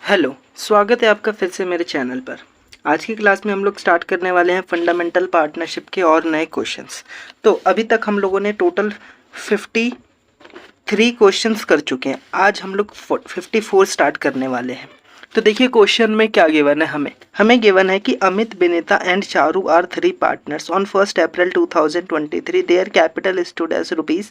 Hello, स्वागत है आपका फिर से मेरे चैनल पर। आज की क्लास में हम लोग स्टार्ट करने वाले हैं फंडामेंटल पार्टनरशिप के और नए क्वेश्चंस। तो अभी तक हम लोगों ने टोटल 53 क्वेश्चंस कर चुके हैं। आज हम लोग 54 स्टार्ट करने वाले हैं। तो देखिए क्वेश्चन में क्या गिवन है हमें गिवन है कि Amit, Vinita and Charu are 3 partners on 1 April 2023। Their capital stood as rupees.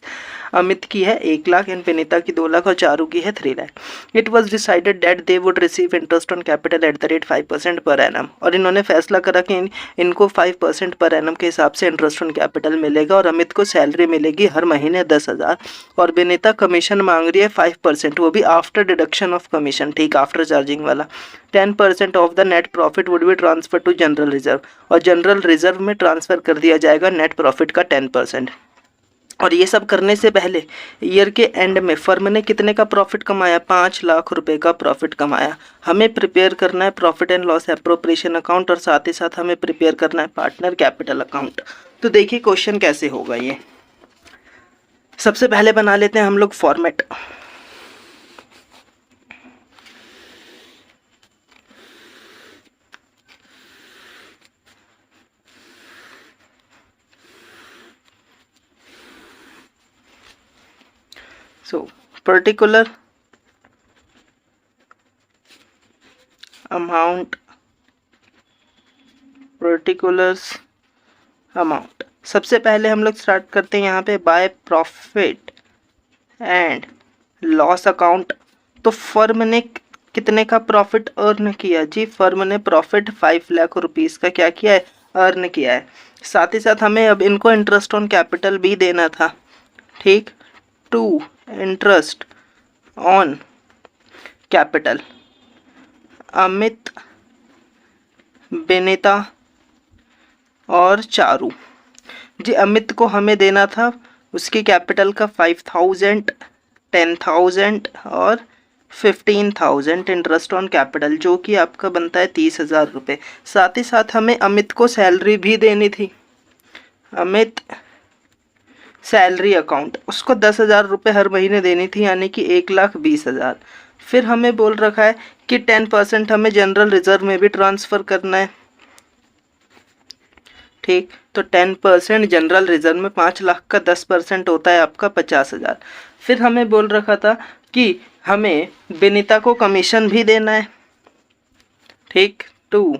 Amit की है 1 लाख एंड विनीता की 2 लाख और चारू की है 3 lakh. It was decided that they would receive interest on capital at the rate 5% per annum. और इन्होंने फैसला करा कि इनको 5% पर एनम के हिसाब से इंटरेस्ट ऑन कैपिटल मिलेगा और अमित को सैलरी मिलेगी हर महीने 10,000 और विनीता कमीशन मांग रही है 5%, वो भी आफ्टर डिडक्शन ऑफ कमीशन, ठीक आफ्टर चार्जिंग वाला। 10% of the net profit would be transfer to general reserve और जनरल रिजर्व में ट्रांसफर कर दिया जाएगा नेट प्रॉफिट का 10%। और ये सब करने से पहले ईयर के एंड में फर्म ने कितने का प्रॉफिट कमाया? 5 लाख रुपए का प्रॉफिट कमाया। हमें प्रिपेयर करना है profit and loss appropriation account और साथ ही साथ हमें प्रिपेयर करना है पार्टनर कैपिटल अकाउंट। तो देखिए क्वेश्चन कैसे होगा ये। सबसे पहले बना लेते हैं हम लोग फॉर्मेट। So, particular amount, सबसे पहले हम लोग स्टार्ट करते हैं यहाँ पे bye profit and loss account. तो फर्म ने कितने का प्रॉफिट अर्न किया जी? फर्म ने प्रॉफिट 5 लाख रुपीस का क्या किया है? अर्न किया है। साथ ही साथ हमें अब इनको इंटरेस्ट ऑन कैपिटल भी देना था, ठीक। To interest on capital Amit, Vinita और चारू जी। अमित को हमें देना था उसकी कैपिटल का 5,000, 10,000 और 15,000 इंटरेस्ट ऑन कैपिटल, जो कि आपका बनता है 30,000 रुपये। साथ ही साथ हमें अमित को सैलरी भी देनी थी। अमित सैलरी अकाउंट, उसको 10,000 रुपये हर महीने देनी थी, यानी कि 1,20,000। फिर हमें बोल रखा है कि 10% हमें जनरल रिजर्व में भी ट्रांसफ़र करना है, ठीक। तो 10% जनरल रिजर्व में 5 लाख का 10% होता है आपका 50,000। फिर हमें बोल रखा था कि हमें विनीता को कमीशन भी देना है, ठीक। टू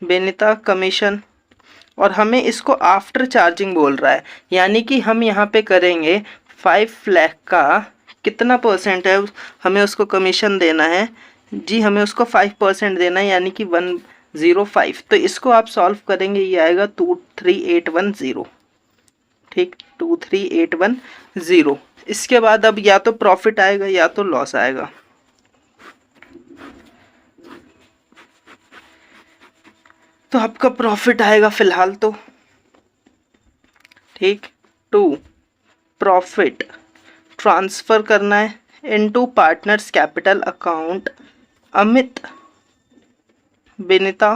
विनीता कमीशन, और हमें इसको आफ्टर चार्जिंग बोल रहा है, यानी कि हम यहाँ पे करेंगे 5 लाख का कितना परसेंट है हमें उसको कमीशन देना है जी? हमें उसको 5% देना है, यानी कि 105। तो इसको आप सॉल्व करेंगे, ये आएगा 23,810, ठीक। 23,810। इसके बाद अब या तो प्रॉफिट आएगा या तो लॉस आएगा। तो आपका प्रॉफिट आएगा फिलहाल तो, ठीक। टू प्रॉफिट ट्रांसफ़र करना है into partners capital account Amit, Vinita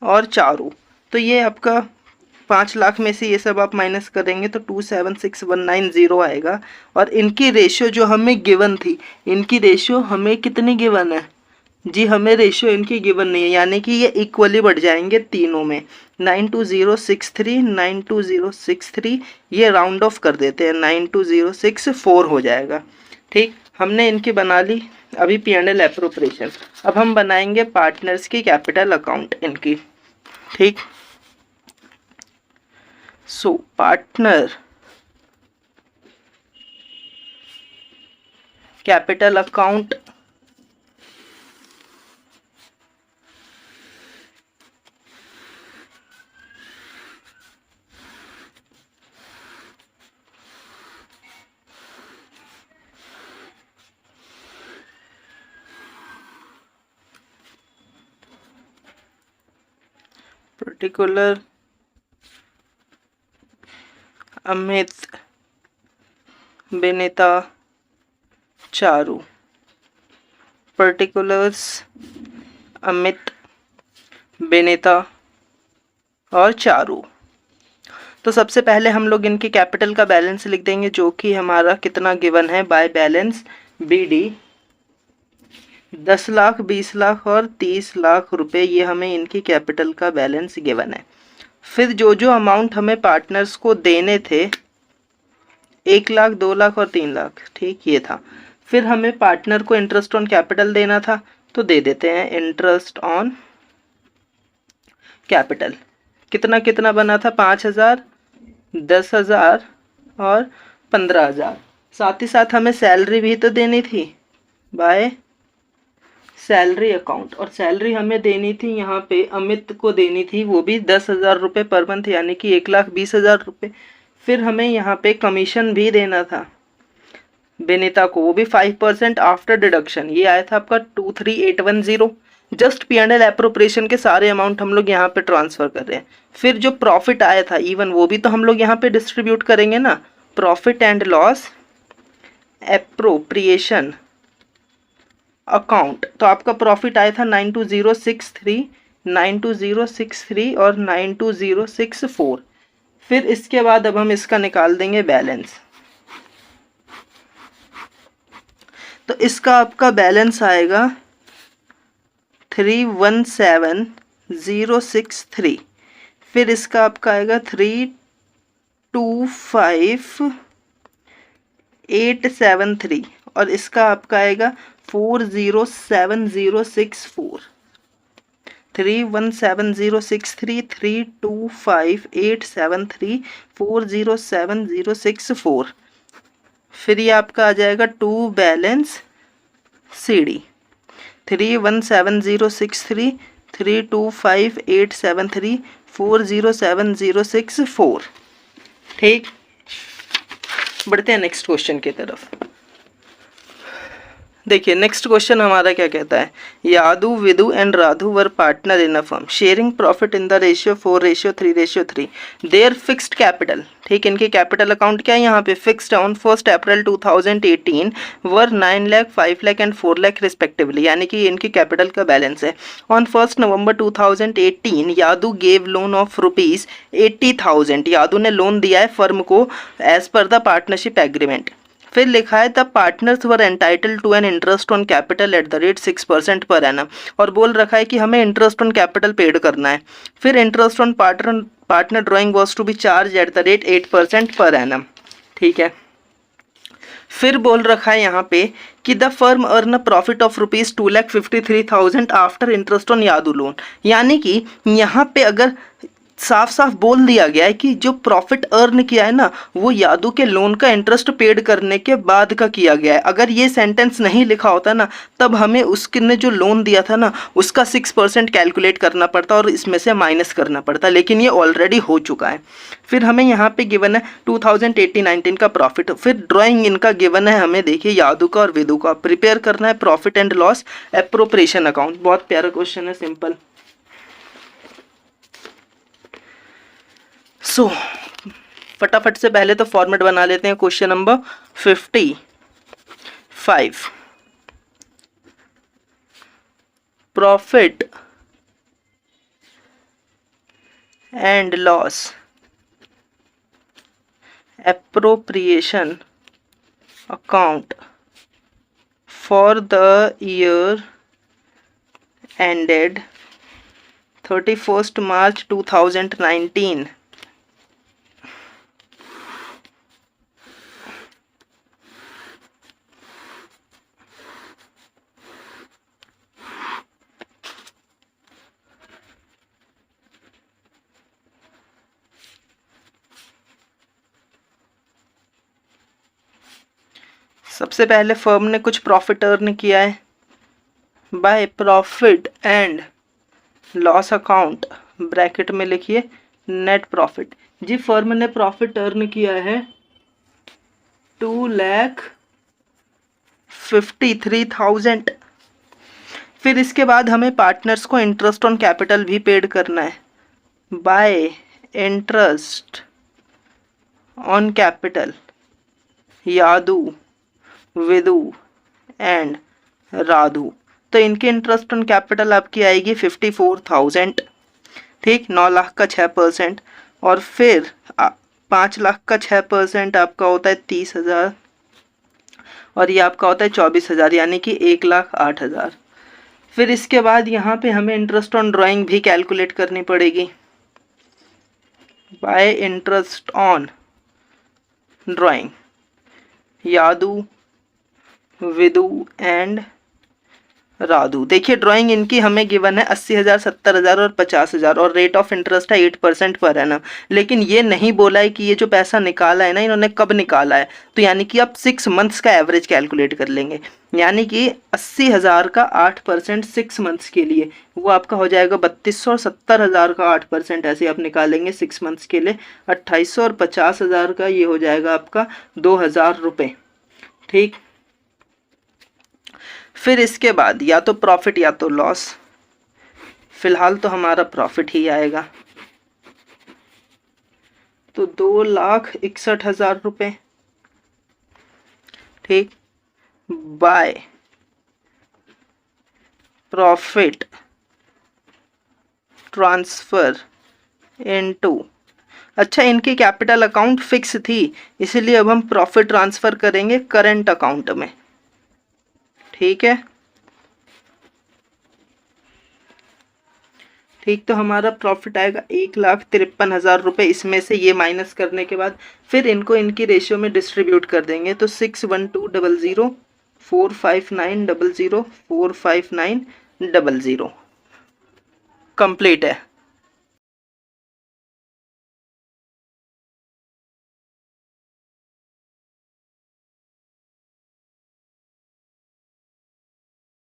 और चारू। तो ये आपका 5 लाख में से ये सब आप माइनस करेंगे तो 276,190 आएगा। और इनकी रेशियो जो हमें गिवन थी, इनकी रेशियो हमें कितनी गिवन है जी? हमें रेशियो इनकी गिवन नहीं है, यानी कि ये इक्वली बढ़ जाएंगे तीनों में। 92063, 92063, ये राउंड ऑफ कर देते हैं, 92064 हो जाएगा, ठीक। हमने इनकी बना ली अभी P&L एप्रोप्रिएशन। अब हम बनाएंगे पार्टनर्स की कैपिटल अकाउंट इनकी, ठीक। So partner capital account particular Amit, Vinita, Charu. Particulars Amit, Vinita और चारू। तो सबसे पहले हम लोग इनकी कैपिटल का बैलेंस लिख देंगे, जो कि हमारा कितना गिवन है by balance BD 10 lakh, 20 lakh और 30 लाख रुपए, ये हमें इनकी कैपिटल का बैलेंस गिवन है। फिर जो जो अमाउंट हमें पार्टनर्स को देने थे, 1 लाख, 2 लाख और 3 लाख, ठीक, ये था। फिर हमें पार्टनर को इंटरेस्ट ऑन कैपिटल देना था, तो दे देते हैं इंटरेस्ट ऑन कैपिटल। कितना कितना बना था? 5,000, 10,000 और 15,000। साथ ही साथ हमें सैलरी भी तो देनी थी बाय सैलरी अकाउंट, और सैलरी हमें देनी थी यहाँ पे अमित को देनी थी, वो भी 10,000 रुपये पर मंथ, यानी कि 1,20,000 रुपये। फिर हमें यहाँ पे कमीशन भी देना था विनीता को, वो भी 5% आफ्टर डिडक्शन, ये आया था आपका 23,810। जस्ट P&L एप्रोप्रिएशन के सारे अमाउंट हम लोग यहाँ पे ट्रांसफर कर रहे हैं। फिर जो प्रॉफिट आया था इवन, वो भी तो हम लोग यहाँ पे डिस्ट्रीब्यूट करेंगे ना। Profit and loss appropriation account, तो आपका प्रॉफिट आया था 92063, 92063 और 92064। फिर इसके बाद अब हम इसका निकाल देंगे बैलेंस। तो इसका आपका बैलेंस आएगा 317,063। फिर इसका आपका आएगा 325,873 और इसका आपका आएगा 407,064। 317,063, 325,873, 407,064। फिर ये आपका आ जाएगा टू बैलेंस CD 317,063, 325,873, 407,064। ठीक, बढ़ते हैं नेक्स्ट क्वेश्चन की तरफ। देखिए नेक्स्ट क्वेश्चन हमारा क्या कहता है, Yadu, Vidu and Radhu were partner in a firm sharing profit in the ratio 4:3:3 there fixed capital. ठीक, इनके कैपिटल अकाउंट क्या है यहाँ पे? Fixed on 1 April 2018 were 9 lakh, 5 lakh and 4 lakh respectively, यानी कि इनकी कैपिटल का बैलेंस है। On 1 November 2018 Yadu gave loan of ₹80,000। Yadu ने लोन दिया है फर्म को as per the partnership agreement. फिर लिखा है the partners were entitle to an interest on capital at the rate 6% per annum, और बोल रखा है कि हमें इंटरेस्ट ऑन कैपिटल पेड करना है। फिर interest on partner drawing was to be charge at the rate 8% per annum. ठीक है, फिर बोल रखा है यहाँ पे कि the firm earn a profit of ₹2,53,000 after interest on Yadu loan, यानी कि यहाँ पे अगर साफ साफ बोल दिया गया है कि जो प्रॉफिट अर्न किया है ना, वो यादू के लोन का इंटरेस्ट पेड करने के बाद का किया गया है। अगर ये सेंटेंस नहीं लिखा होता ना, तब हमें उसने जो लोन दिया था ना, उसका 6% कैलकुलेट करना पड़ता और इसमें से माइनस करना पड़ता, लेकिन ये ऑलरेडी हो चुका है। फिर हमें यहाँ पे गिवन है 2018-19 का प्रॉफिट। फिर ड्राइंग इनका गिवन है हमें, देखिए यादू का और विदु का। प्रिपेयर करना है profit and loss appropriation account. बहुत प्यारा क्वेश्चन है, सिंपल। सो फटाफट से पहले तो फॉर्मेट बना लेते हैं। Question number 55, profit and loss appropriation account for the year ended 31 मार्च 2019। सबसे पहले फर्म ने कुछ प्रॉफिट अर्न किया है by profit and loss account, bracket में लिखिए नेट प्रॉफिट। जी फर्म ने प्रॉफिट अर्न किया है 2,53,000। फिर इसके बाद हमें पार्टनर्स को इंटरेस्ट ऑन कैपिटल भी पेड करना है by interest on capital Yadu, Vidu and Radhu. तो इनकी इंटरेस्ट ऑन कैपिटल आपकी आएगी 54,000। ठीक, 9 लाख का 6%, और फिर 5 लाख का 6% आपका होता है 30,000, और ये आपका होता है 24,000 यानी कि 1,08,000। फिर इसके बाद यहाँ पे हमें इंटरेस्ट ऑन ड्राइंग भी कैलकुलेट करनी पड़ेगी। By interest on drawing Yadu, Vidu and Radhu. देखिए ड्राइंग इनकी हमें गिवन है 80,000, 70,000 और 50,000 और रेट ऑफ इंटरेस्ट है 8% पर एनम। लेकिन ये नहीं बोला है कि ये जो पैसा निकाला है ना इन्होंने कब निकाला है। तो यानी कि आप 6 मंथ्स का एवरेज कैलकुलेट कर लेंगे, यानी कि 80,000 का 8% 6 मंथ्स के लिए वो आपका हो जाएगा 3200 और 70,000 का 8% ऐसे आप निकालेंगे 6 मंथ्स के लिए 2800 और 50,000 का ये हो जाएगा आपका 2,000 रुपये। ठीक, फिर इसके बाद या तो प्रॉफिट या तो लॉस। फिलहाल तो हमारा प्रॉफिट ही आएगा, तो 2,61,000 रुपये। ठीक, बाय प्रॉफिट ट्रांसफर इनटू, अच्छा इनकी कैपिटल अकाउंट फिक्स थी इसलिए अब हम प्रॉफिट ट्रांसफर करेंगे करंट अकाउंट में। ठीक है, ठीक, तो हमारा प्रॉफिट आएगा 1,53,000 रुपये। इसमें से ये माइनस करने के बाद फिर इनको इनकी रेशियो में डिस्ट्रीब्यूट कर देंगे। तो 61200 45900 45900 कंप्लीट है।